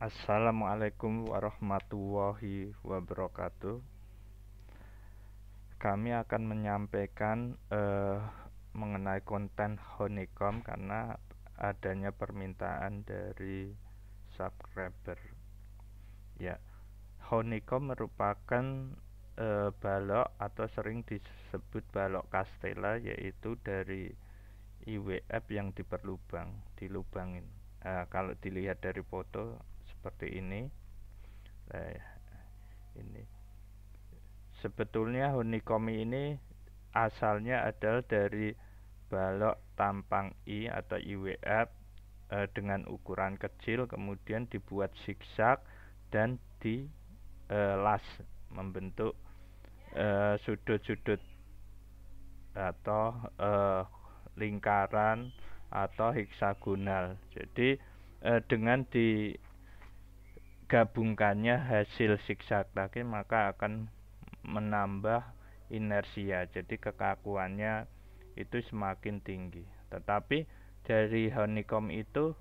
Assalamualaikum warahmatullahi wabarakatuh. Kami akan menyampaikan mengenai konten honeycomb karena adanya permintaan dari subscriber. Ya, honeycomb merupakan balok atau sering disebut balok kastela, yaitu dari IWF yang dilubangin. Kalau dilihat dari foto seperti ini, ini sebetulnya honeycomb ini asalnya adalah dari balok tampang I atau IWF dengan ukuran kecil, kemudian dibuat zigzag dan dilas membentuk sudut-sudut atau lingkaran atau heksagonal. Jadi dengan digabungkannya hasil zigzag tadi maka akan menambah inersia, jadi kekakuannya itu semakin tinggi. Tetapi dari honeycomb itu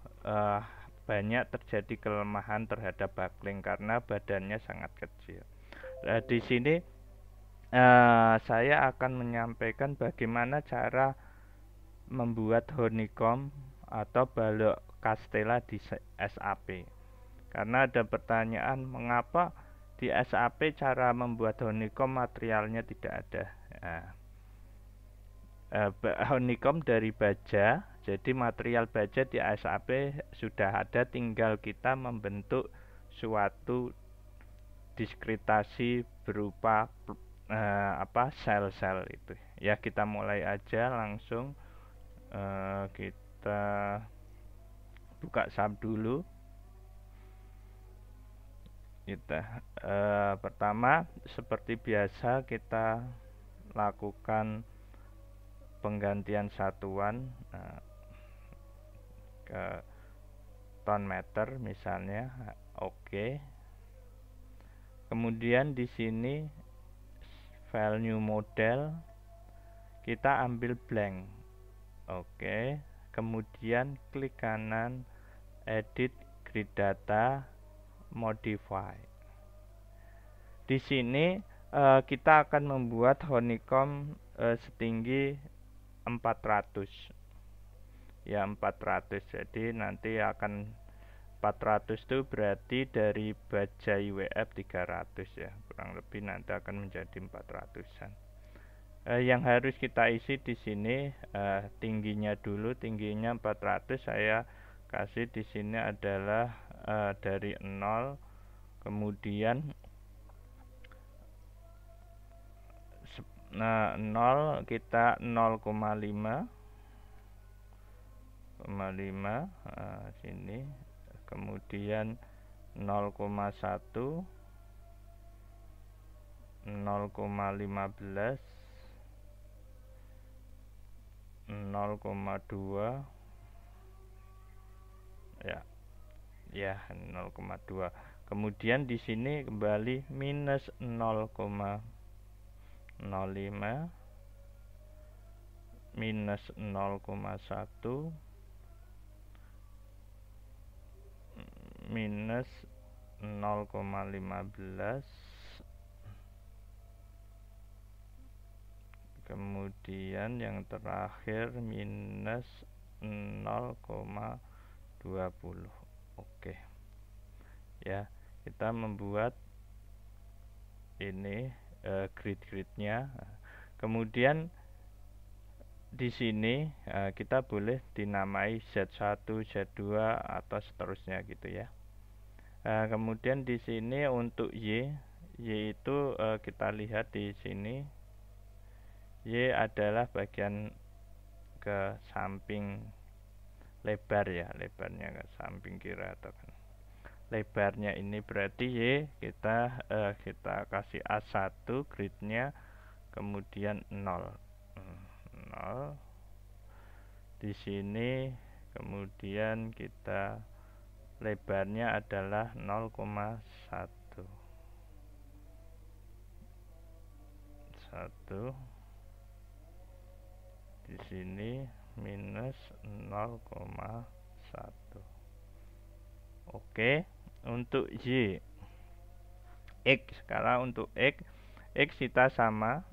banyak terjadi kelemahan terhadap buckling karena badannya sangat kecil. Di sini saya akan menyampaikan bagaimana cara membuat honeycomb atau balok kastela di SAP. Karena ada pertanyaan, mengapa di SAP cara membuat honeycomb materialnya tidak ada. Nah, honeycomb dari baja, jadi material baja di SAP sudah ada, tinggal kita membentuk suatu diskretasi berupa sel-sel itu. Ya, kita mulai aja langsung. Kita buka sub dulu. Pertama, seperti biasa kita lakukan penggantian satuan ke ton meter misalnya. Oke. Kemudian di sini file new model kita ambil blank. Oke. Kemudian klik kanan edit grid data modify. Di sini kita akan membuat honeycomb setinggi 400. Ya, 400. Jadi nanti akan 400 itu berarti dari baja IWF 300 ya. Kurang lebih nanti akan menjadi 400-an. Yang harus kita isi di sini tingginya dulu, tingginya 400. Saya kasih di sini adalah dari 0, kemudian 0 kita 0,5 sini, kemudian 0,1 0,15 0,2 ya 0,2. Kemudian di sini kembali minus 0,05 minus 0,1 minus 0,15, kemudian yang terakhir minus 0,20. Oke ya, kita membuat ini grid-gridnya. Kemudian di sini kita boleh dinamai Z1, Z2 atau seterusnya gitu ya. Kemudian di sini untuk Y itu kita lihat di sini Y adalah bagian ke samping lebar ya, lebarnya ke samping kiri atau kan. Lebarnya ini berarti Y kita kasih A1 gridnya, kemudian 0 di sini, kemudian kita lebarnya adalah 0,1 di sini minus 0,1. Oke, Untuk Y, X, sekarang untuk X kita sama,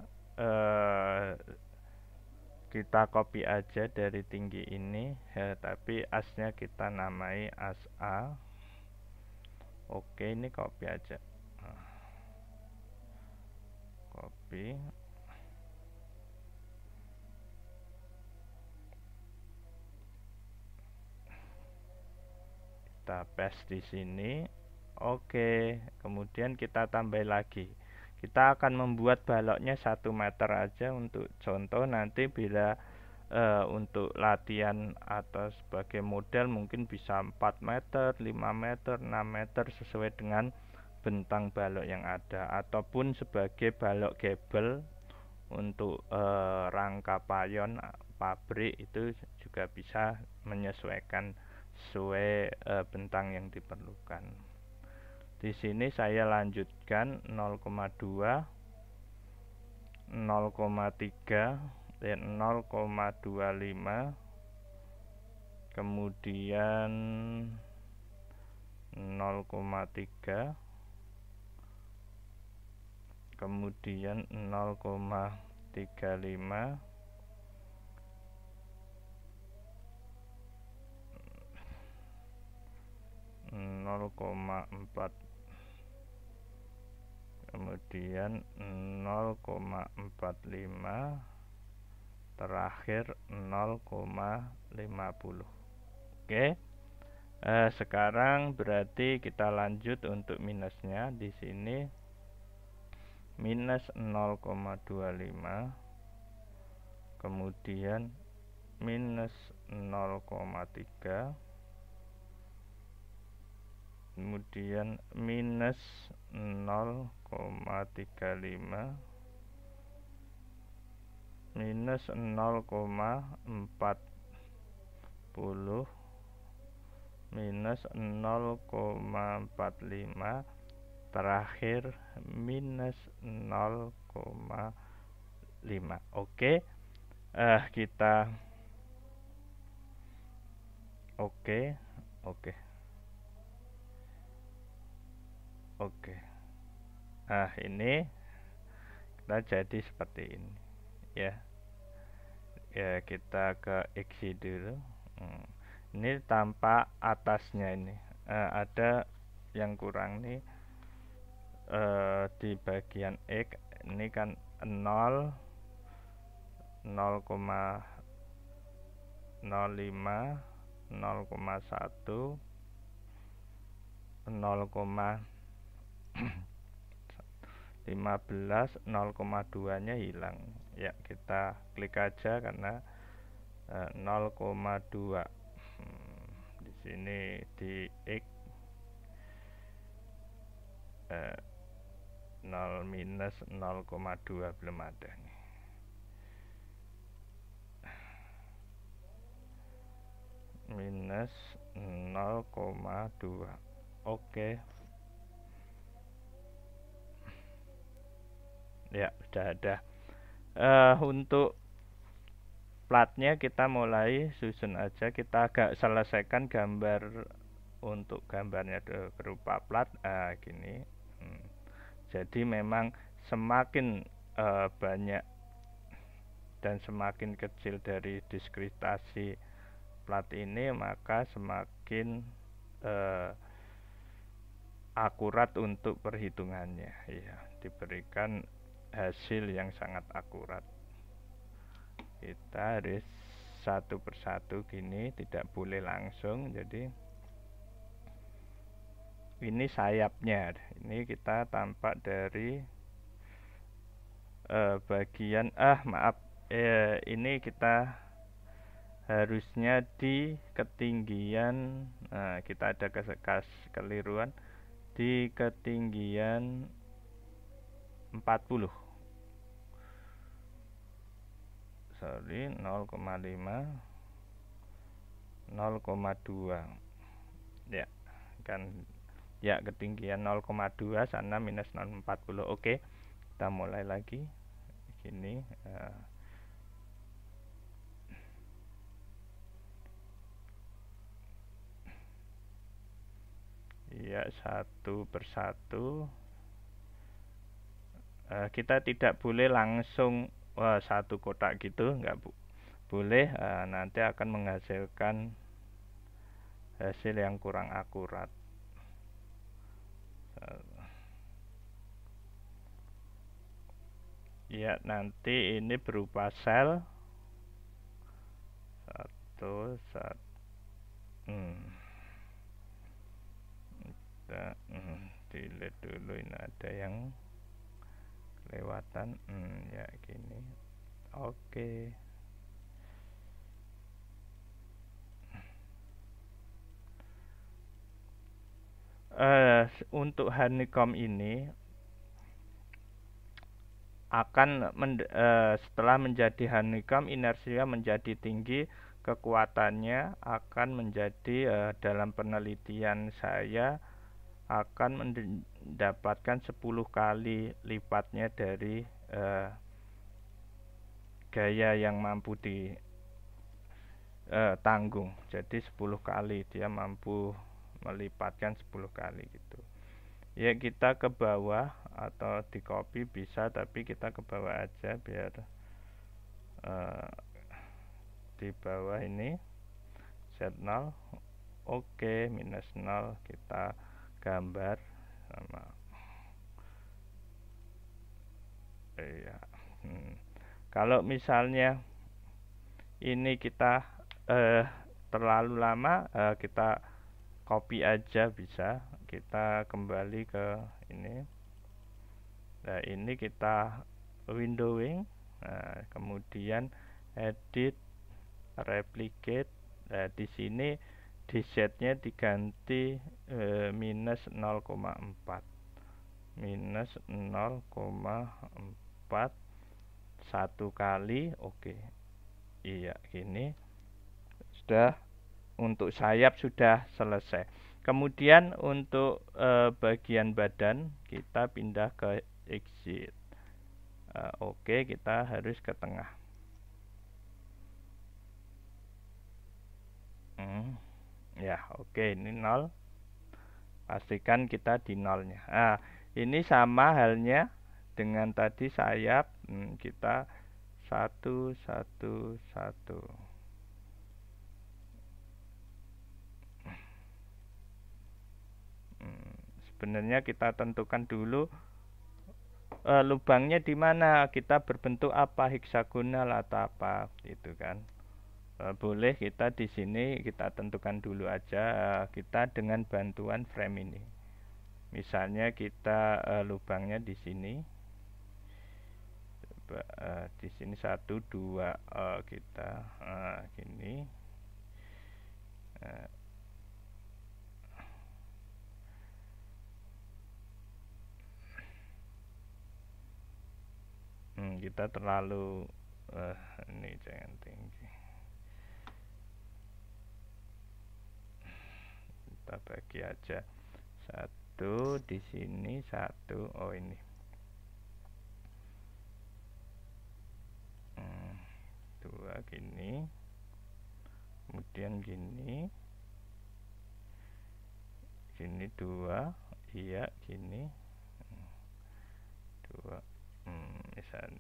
kita copy aja dari tinggi ini ya, tapi asnya kita namai as A. Oke, ini copy aja, copy, kita paste di sini. Oke, kemudian kita tambah lagi, kita akan membuat baloknya 1 meter aja untuk contoh. Nanti bila untuk latihan atau sebagai model mungkin bisa 4 meter, 5 meter, 6 meter sesuai dengan bentang balok yang ada, ataupun sebagai balok gable untuk rangka payon pabrik itu juga bisa menyesuaikan sesuai bentang yang diperlukan. Di sini saya lanjutkan 0,2, 0,3 dan 0,25, kemudian 0,3, kemudian 0,35, 0,4, kemudian 0,45, terakhir 0,50. Oke. Sekarang berarti kita lanjut untuk minusnya. Di sini minus 0,25, kemudian minus 0,3, kemudian minus 0,35, minus 0,40, minus 0,45, terakhir minus 0,5. Oke, kita oke. Ini kita jadi seperti ini ya. Kita ke X dulu. Ini tampak atasnya ini ada yang kurang nih, di bagian X ini kan 0, 0,05, 0,1, 0,15, 0,2 nya hilang ya. Kita klik aja karena 0,2 di sini di X 0 minus 0,2 belum ada nih. Minus 0,2. Oke. Ya, sudah ada. Untuk platnya kita mulai susun aja. Kita agak selesaikan gambar untuk gambarnya berupa plat gini. Jadi memang semakin banyak dan semakin kecil dari diskretasi plat ini, maka semakin akurat untuk perhitungannya ya, diberikan hasil yang sangat akurat. Kita harus satu persatu gini, tidak boleh langsung. Jadi ini sayapnya, ini kita tampak dari bagian ini kita harusnya di ketinggian, kita ada kekeliruan di ketinggian 40, 0,5, 0,2 ya kan ya, ketinggian 0,2 sana minus 0,40. Oke, kita mulai lagi gini. Ya, satu persatu. Kita tidak boleh langsung satu kotak gitu, nggak boleh, nanti akan menghasilkan hasil yang kurang akurat. Ya, nanti ini berupa sel satu kita delete dulu, ini ada yang kelewatan. Ya gini, oke. Untuk honeycomb ini akan setelah menjadi honeycomb, inersia menjadi tinggi, kekuatannya akan menjadi dalam penelitian saya akan mendapatkan 10 kali lipatnya dari gaya yang mampu ditanggung. Jadi 10 kali, dia mampu melipatkan 10 kali gitu. Ya, kita ke bawah atau di copy bisa, tapi kita ke bawah aja biar di bawah ini Z0. Oke, minus 0 kita gambar sama ya. Kalau misalnya ini kita terlalu lama, kita copy aja bisa. Kita kembali ke ini. Nah, ini kita windowing. Nah, kemudian edit, replicate. Nah, di sini di setnya diganti minus 0,4 minus 0,4 satu kali. Oke, iya, ini sudah. Untuk sayap sudah selesai. Kemudian untuk bagian badan kita pindah ke exit. Oke, kita harus ke tengah. Ya, oke, ini 0. Pastikan kita di nolnya. Ini sama halnya dengan tadi sayap. Kita 1 1 1. Sebenarnya kita tentukan dulu lubangnya di mana, kita berbentuk apa, heksagonal atau apa, itu kan. Boleh kita di sini kita tentukan dulu aja, kita dengan bantuan frame ini. Misalnya kita lubangnya di sini. Coba di sini 1 2 kita gini. Kita terlalu ini jangan tinggi. Kita bagi aja 1 di sini 1. Oh, ini 2 gini, kemudian gini 2, iya gini 2. Misalnya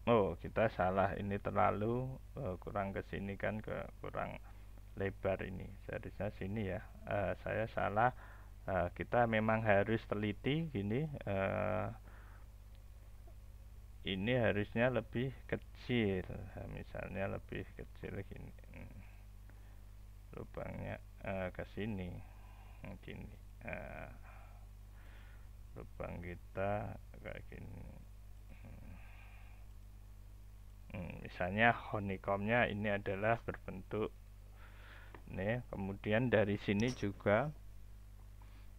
oh, kita salah, ini terlalu kurang ke sini kan, kurang lebar ini. Seharusnya sini ya. Saya salah. Kita memang harus teliti gini. Ini harusnya lebih kecil. Misalnya lebih kecil gini. Lubangnya ke sini. Gini. Lubang kita kayak gini. Misalnya honeycombnya ini adalah berbentuk nih. Kemudian dari sini juga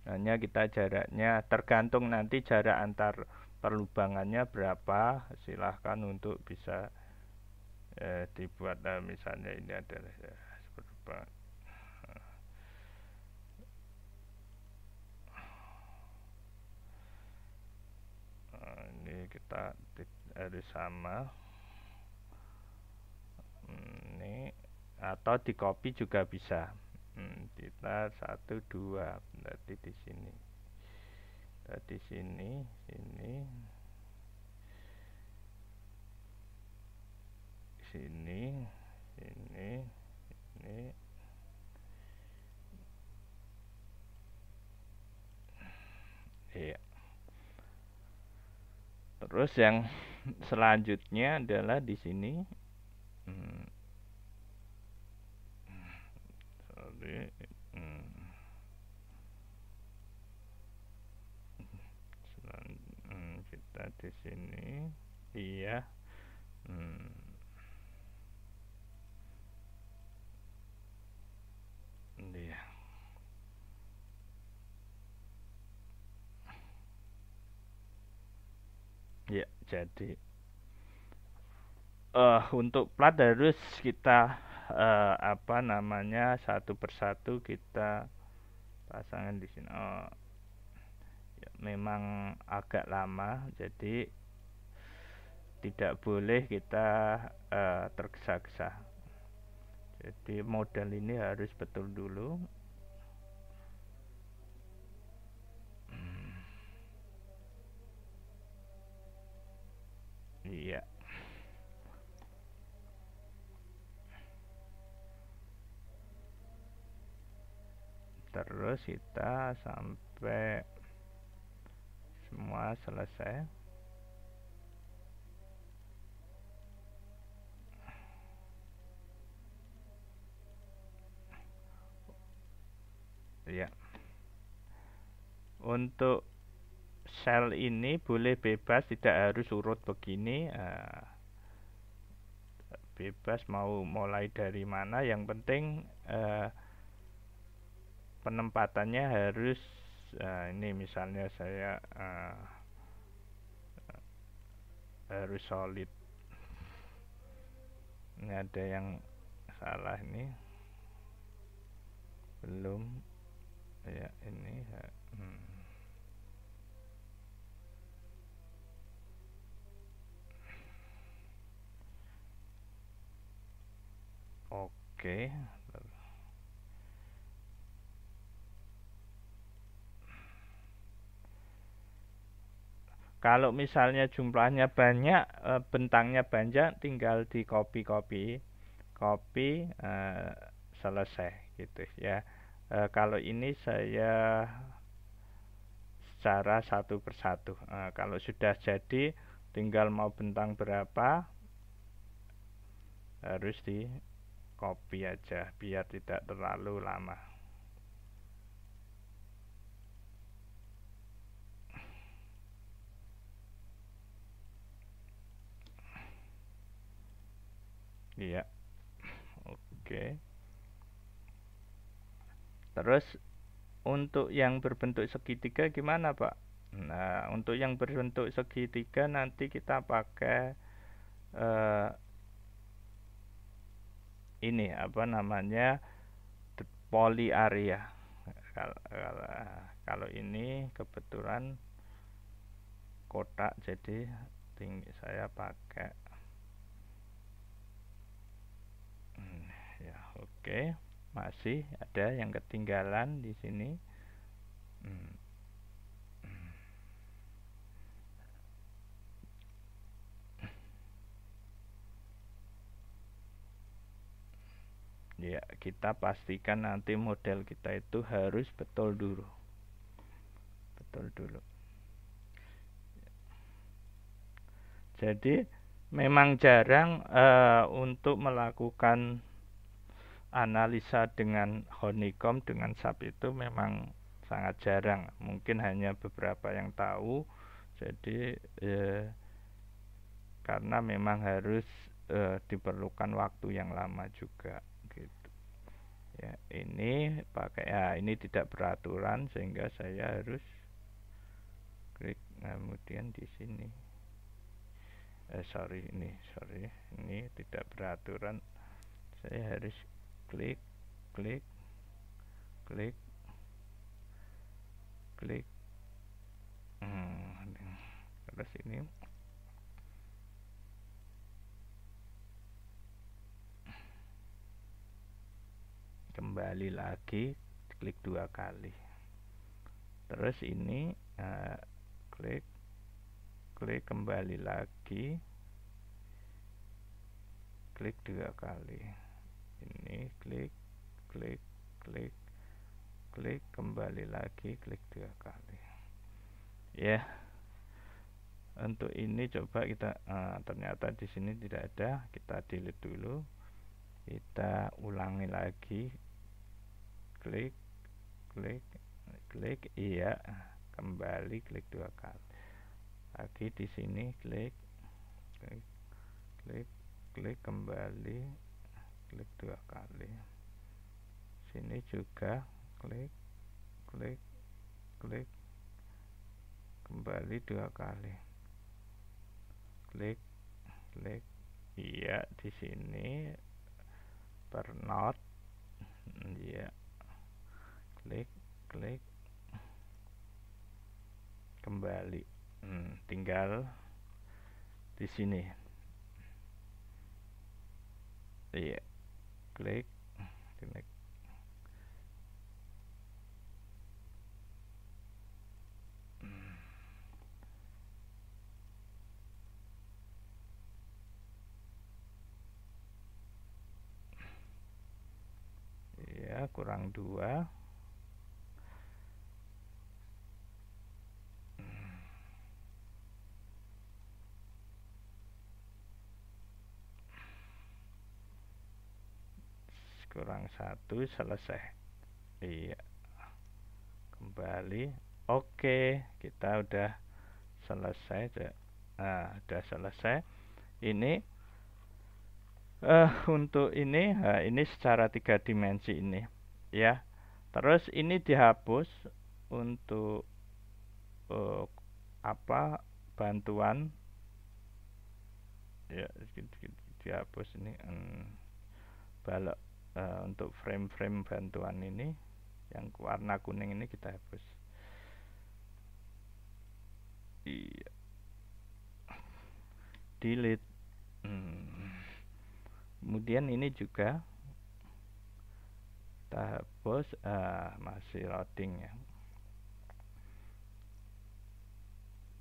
hanya kita jaraknya tergantung nanti jarak antar perlubangannya berapa, silahkan untuk bisa dibuat. Misalnya ini adalah perlubangan. Ini kita harus sama. Ini atau di copy juga bisa. Kita 1 2 berarti di sini. Di sini, sini, sini, ini. Iya. Terus yang selanjutnya adalah di sini. Sorry. Kita di sini. Iya. Iya. Ya, jadi untuk plat harus kita apa namanya satu persatu kita pasangkan di sini. Ya, memang agak lama, jadi tidak boleh kita tergesa-gesa. Jadi model ini harus betul dulu. Iya. Terus kita sampai semua selesai. Ya. Untuk sel ini boleh bebas, tidak harus urut begini. Bebas mau mulai dari mana, yang penting penempatannya harus ini misalnya saya harus solid. Ini ada yang salah ini, belum ya ini. Oke. Kalau misalnya jumlahnya banyak, bentangnya banyak, tinggal di copy selesai gitu ya. Kalau ini saya secara satu persatu. Kalau sudah jadi, tinggal mau bentang berapa harus di copy aja biar tidak terlalu lama. Iya. Oke. Terus untuk yang berbentuk segitiga gimana, Pak? Nah, untuk yang berbentuk segitiga nanti kita pakai ini apa namanya, poly area. Kalau ini kebetulan kotak, jadi tinggi saya pakai ya. Oke, masih ada yang ketinggalan di sini. Ya, kita pastikan nanti model kita itu harus betul dulu. Jadi memang jarang untuk melakukan analisa dengan honeycomb, dengan sap itu memang sangat jarang. Mungkin hanya beberapa yang tahu. Jadi karena memang harus diperlukan waktu yang lama juga gitu. Ya, ini pakai ini tidak beraturan sehingga saya harus klik, kemudian di sini sorry ini tidak beraturan, saya harus klik terus ini kembali lagi, klik 2 kali. Terus ini klik kembali lagi, klik 2 kali. Ini klik kembali lagi, klik 2 kali. Ya. Untuk ini coba kita ternyata di sini tidak ada, kita delete dulu. Kita ulangi lagi, klik iya, kembali, klik 2 kali lagi. Di sini klik kembali, klik 2 kali. Sini juga klik kembali 2 kali, klik iya. Di sini per not, ya, klik kembali. Tinggal di sini, iya, klik ya, kurang 2. Kurang 1, selesai. Iya, kembali. Oke, kita udah selesai. Udah selesai. Ini untuk ini, ini secara 3 dimensi ini, ya. Terus ini dihapus untuk bantuan, ya, dihapus ini balok. Untuk frame-frame bantuan ini yang warna kuning ini kita hapus. Iya, delete. Kemudian ini juga kita hapus. Masih loading ya,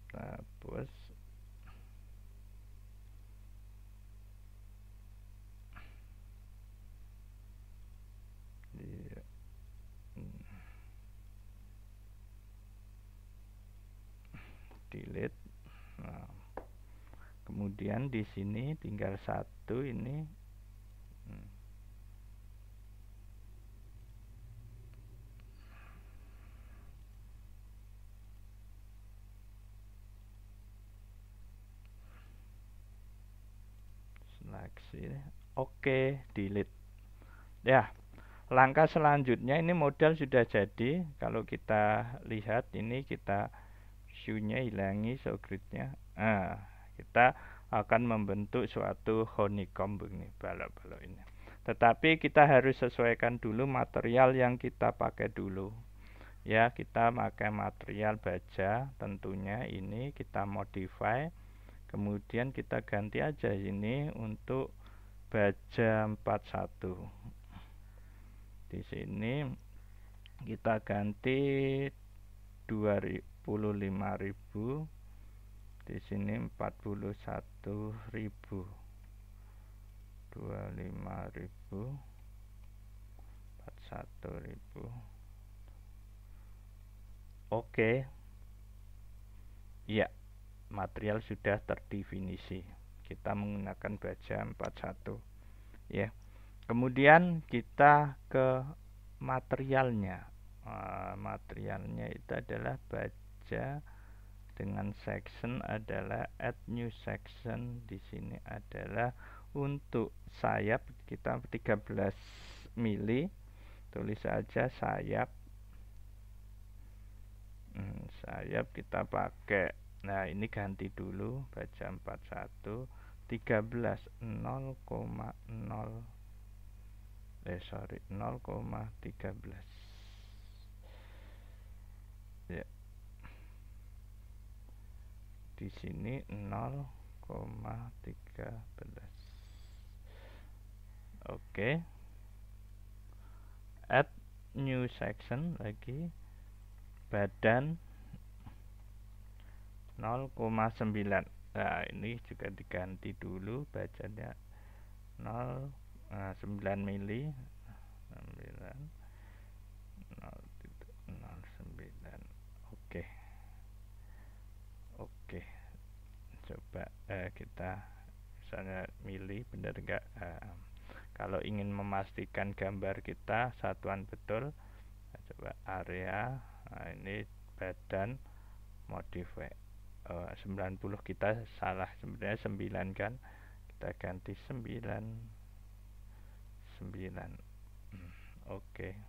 kita hapus. Iya. Delete. Kemudian di sini tinggal 1 ini. Seleksi. Oke, delete. Ya, langkah selanjutnya ini model sudah jadi. Kalau kita lihat ini, kita view-nya hilangi, show grid-nya. Kita akan membentuk suatu honeycomb begini, balok-balok ini. Tetapi kita harus sesuaikan dulu material yang kita pakai dulu. Ya, kita pakai material baja, tentunya ini kita modify. Kemudian kita ganti aja ini untuk baja 41. Di sini kita ganti 25.000. Di sini 41.000. 25.000, 41.000. Oke. Iya, material sudah terdefinisi. Kita menggunakan baja 41. Ya. Kemudian kita ke materialnya. Materialnya itu adalah baja dengan section adalah add new section. Di sini adalah untuk sayap kita 13 mili. Tulis saja sayap. Sayap kita pakai. Nah, ini ganti dulu baja 41 13 0,0 0,13. Ya. Di sini 0,13. Oke. add new section lagi, badan 0,9. Nah ini juga diganti dulu bacanya 9 mili, 0,09. Oke, oke, coba kita misalnya mili, bener enggak? Kalau ingin memastikan gambar kita satuan betul, coba area. Nah ini badan modify 90, kita salah, sebenarnya 9 kan, kita ganti 9. Oke.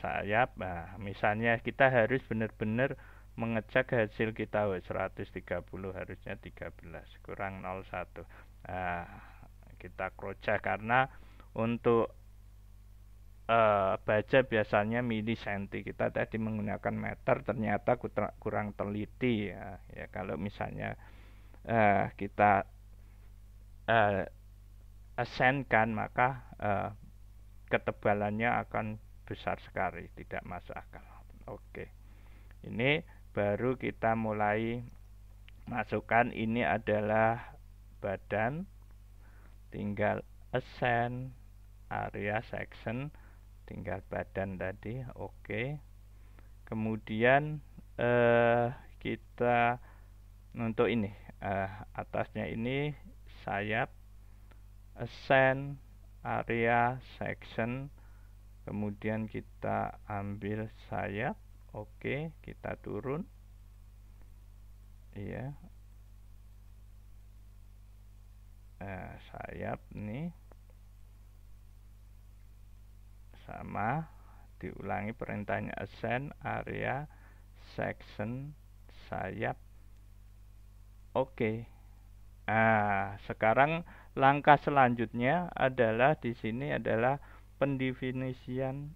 Sayap. Nah, misalnya kita harus benar-benar mengecek hasil kita, 130 harusnya 13 kurang 01. Nah, kita cross check karena untuk baja biasanya milisenti, kita tadi menggunakan meter, ternyata kurang teliti ya. Ya kalau misalnya kita ascend kan, maka ketebalannya akan besar sekali, tidak masuk akal. Oke, ini baru kita mulai masukkan, ini adalah badan, tinggal ascend, area, section, tinggal badan tadi. Oke, kemudian kita untuk ini atasnya ini sayap, ascend, area, section, kemudian kita ambil sayap. Oke, kita turun, iya, sayap nih sama, diulangi perintahnya, ascend, area, section, sayap. Oke. Sekarang langkah selanjutnya adalah di sini adalah pendefinisian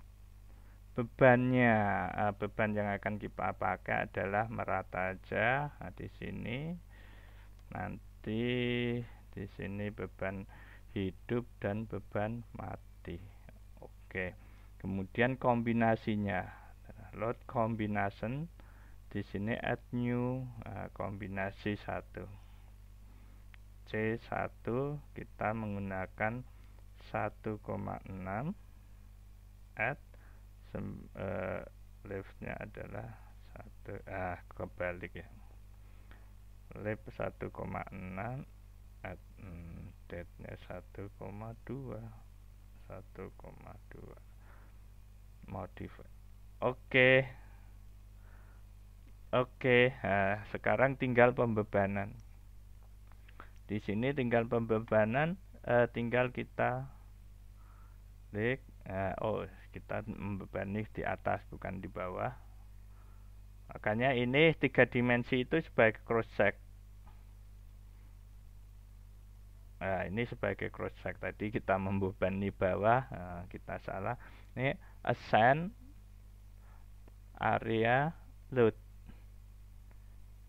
bebannya. Beban yang akan kita pakai adalah merata aja. Nah, di sini nanti di sini beban hidup dan beban mati. Oke. Kemudian kombinasinya, load combination, di sini add new, kombinasi 1. C1 kita menggunakan 1,6, add liftnya adalah 1, kebalik ya, lift 1,6, add depthnya 1,2, modify. Oke. Sekarang tinggal pembebanan. Di sini tinggal pembebanan, tinggal kita klik. Kita membebani di atas bukan di bawah. Makanya ini 3 dimensi itu sebagai cross check. Ini sebagai cross check. Tadi kita membebani bawah, kita salah. Ini ascend, area, load,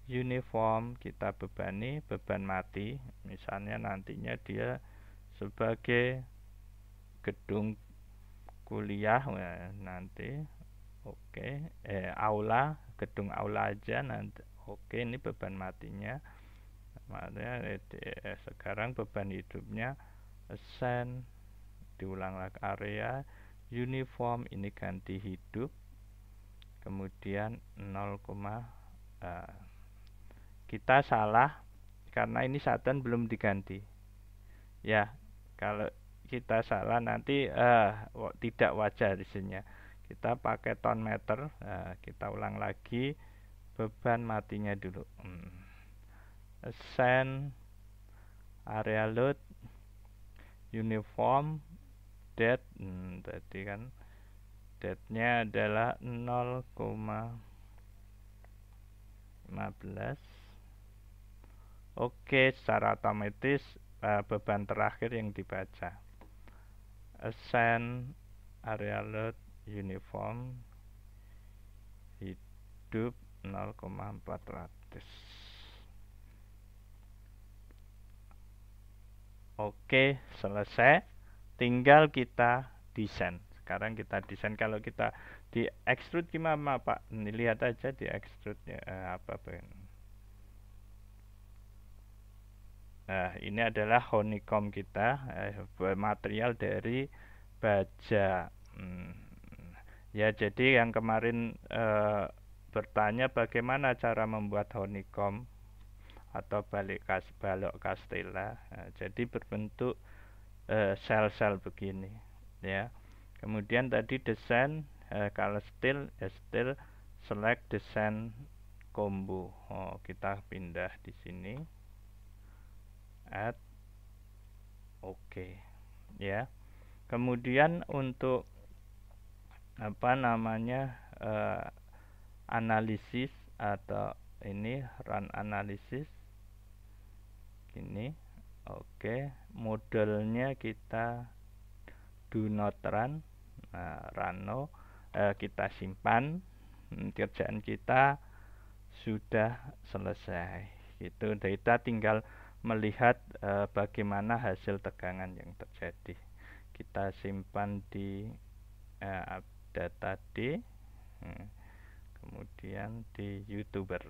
uniform, kita bebani, beban mati. Misalnya nantinya dia sebagai gedung kuliah, nanti aula, gedung aula aja nanti. Oke, ini beban matinya. Makanya sekarang beban hidupnya ascend, diulang lagi, area, uniform, ini ganti hidup, kemudian 0, kita salah karena ini satuan belum diganti ya. Kalau kita salah nanti tidak wajar di sini. Kita pakai ton meter. Kita ulang lagi, beban matinya dulu, ascend, area, load, uniform, depth, tadi kan depthnya adalah 0,15. Oke, secara otomatis beban terakhir yang dibaca, ascend, area, load, uniform, hidup 0,400. Oke, selesai. Tinggal kita desain. Sekarang kita desain. Kalau kita di extrude gimana Pak? Ini lihat aja di extrude-nya apa Pak. Nah, ini adalah honeycomb kita, material dari baja. Ya, jadi yang kemarin bertanya bagaimana cara membuat honeycomb atau balok kastela. Nah, jadi berbentuk sel-sel begini, ya. Kemudian tadi desain, kalau steel, steel select desain combo. Oh, kita pindah di sini, add, oke, ya. Kemudian untuk apa namanya analisis atau ini run analisis ini, oke. Modelnya kita do not run. Nah, run kita simpan. Kerjaan kita sudah selesai gitu. Kita tinggal melihat bagaimana hasil tegangan yang terjadi. Kita simpan di data D, kemudian di youtuber,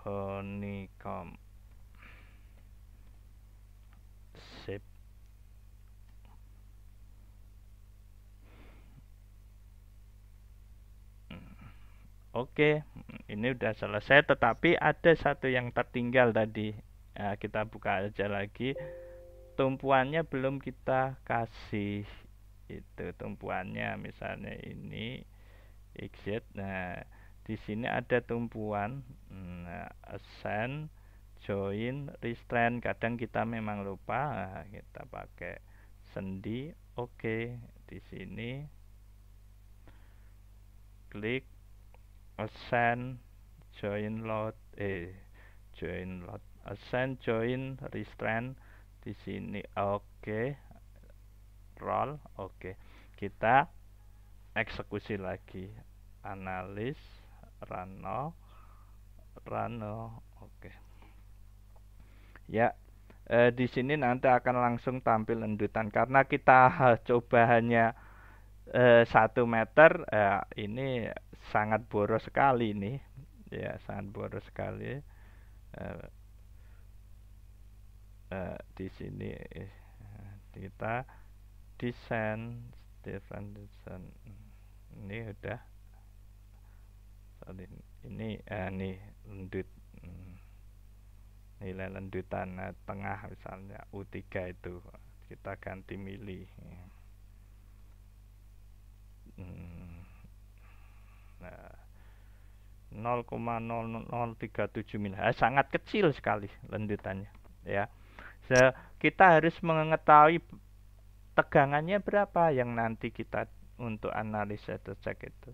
honeycomb sip. Oke, ini udah selesai, tetapi ada satu yang tertinggal tadi. Nah, kita buka aja lagi. Tumpuannya belum kita kasih. Itu tumpuannya, misalnya ini exit. Nah, di sini ada tumpuan. Nah, assign, join, restrain. Kadang kita memang lupa. Nah, kita pakai sendi. Oke, di sini klik assign join load, assign join restrain di sini. Oke, roll. Oke, kita eksekusi lagi, analis, run. Oke, ya. Di sini nanti akan langsung tampil endutan karena kita coba hanya 1 meter. Ini sangat boros sekali ini, ya, sangat boros sekali. Di sini kita desain ini udah ini nih lendut, nilai lendutan tengah misalnya U3 itu kita ganti mili. Nah, 0,0037 mili, sangat kecil sekali lendutannya, ya. Kita harus mengetahui tegangannya berapa yang nanti kita untuk analisa atau cek itu.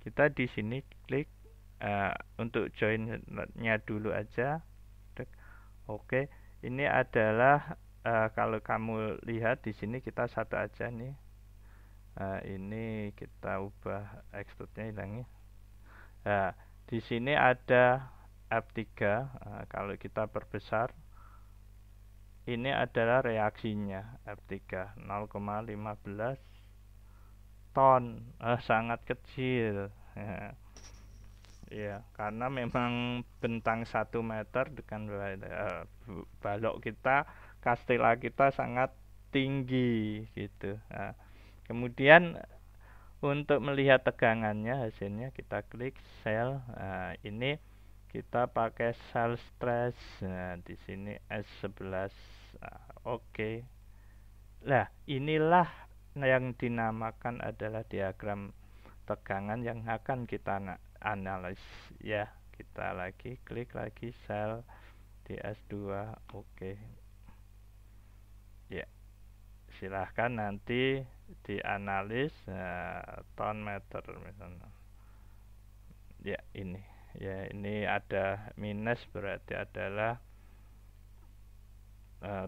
Kita di sini klik untuk join-nya dulu aja. Oke, ini adalah kalau kamu lihat di sini kita satu aja nih. Ini kita ubah extrude-nya, hilangnya. Nah, di sini ada F3. Kalau kita perbesar, ini adalah reaksinya F3 0,15 ton, sangat kecil. Ya, karena memang bentang 1 meter dengan balok kita, kastela kita sangat tinggi gitu. Nah, kemudian untuk melihat tegangannya, hasilnya kita klik sel. Nah, ini kita pakai sel stress. Nah, di sini S11. Oke. Nah, inilah yang dinamakan adalah diagram tegangan yang akan kita analis, ya. Kita lagi klik lagi sel di S2. Oke. Ya, silahkan nanti dianalis ton meter misalnya. Ya, ini ya, ini ada minus berarti adalah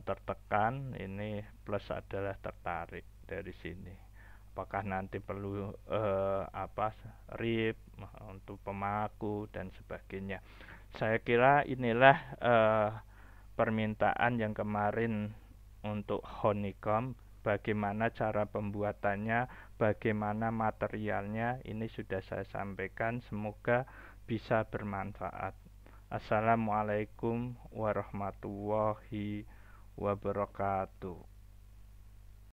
tertekan, ini plus adalah tertarik dari sini. apakah nanti perlu apa rib untuk pemaku dan sebagainya. Saya kira inilah permintaan yang kemarin untuk honeycomb. Bagaimana cara pembuatannya, bagaimana materialnya, ini sudah saya sampaikan. Semoga bisa bermanfaat. Assalamualaikum warahmatullahi wabarakatuh.